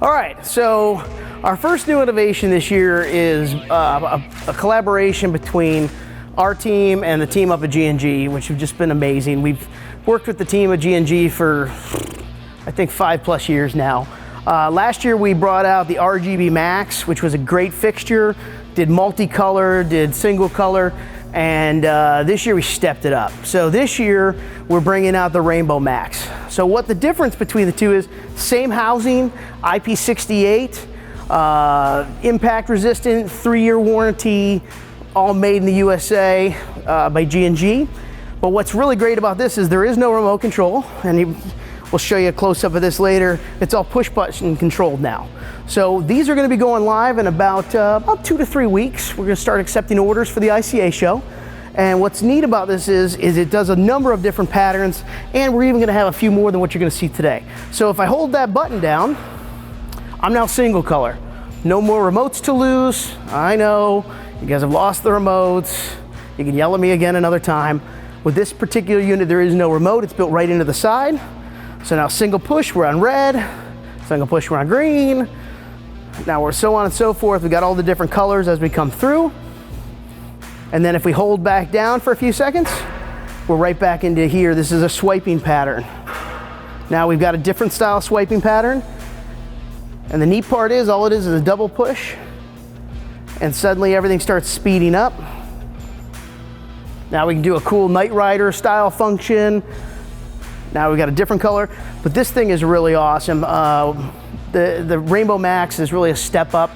All right, so our first new innovation this year is a collaboration between our team and the team up at G&G, which have just been amazing. We've worked with the team at G&G for, I think, 5+ years now. Last year we brought out the RGB MAXX, which was a great fixture, did multicolor, did single color, and this year we stepped it up. So this year we're bringing out the Rainbow MAXX. So what the difference between the two is, same housing, IP68, impact resistant, 3-year warranty, all made in the USA by G&G. But what's really great about this is there is no remote control, and we'll show you a close-up of this later. It's all push-button controlled now. So these are going to be going live in about 2 to 3 weeks. We're going to start accepting orders for the ICA show. And what's neat about this is it does a number of different patterns, and we're even going to have a few more than what you're going to see today. So if I hold that button down, I'm now single color. No more remotes to lose. I know you guys have lost the remotes. You can yell at me again another time. With this particular unit, there is no remote. It's built right into the side. So now single push, we're on red. Single push, we're on green. Now we're so on and so forth. We got all the different colors as we come through. And then if we hold back down for a few seconds, we're right back into here. This is a swiping pattern. Now we've got a different style swiping pattern. And the neat part is, all it is a double push. And suddenly everything starts speeding up. Now we can do a cool Knight Rider style function. Now we've got a different color, but this thing is really awesome. The Rainbow MAXX is really a step up.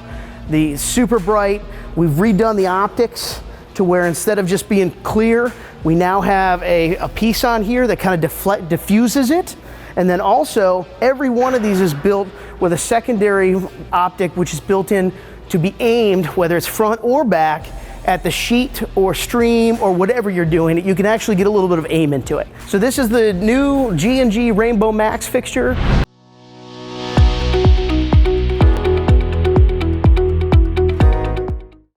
The super bright, we've redone the optics to where instead of just being clear, we now have a piece on here that kind of diffuses it. And then also, every one of these is built with a secondary optic, which is built in to be aimed, whether it's front or back, at the sheet or stream or whatever you're doing. You can actually get a little bit of aim into it. So this is the new G&G Rainbow MAXX fixture.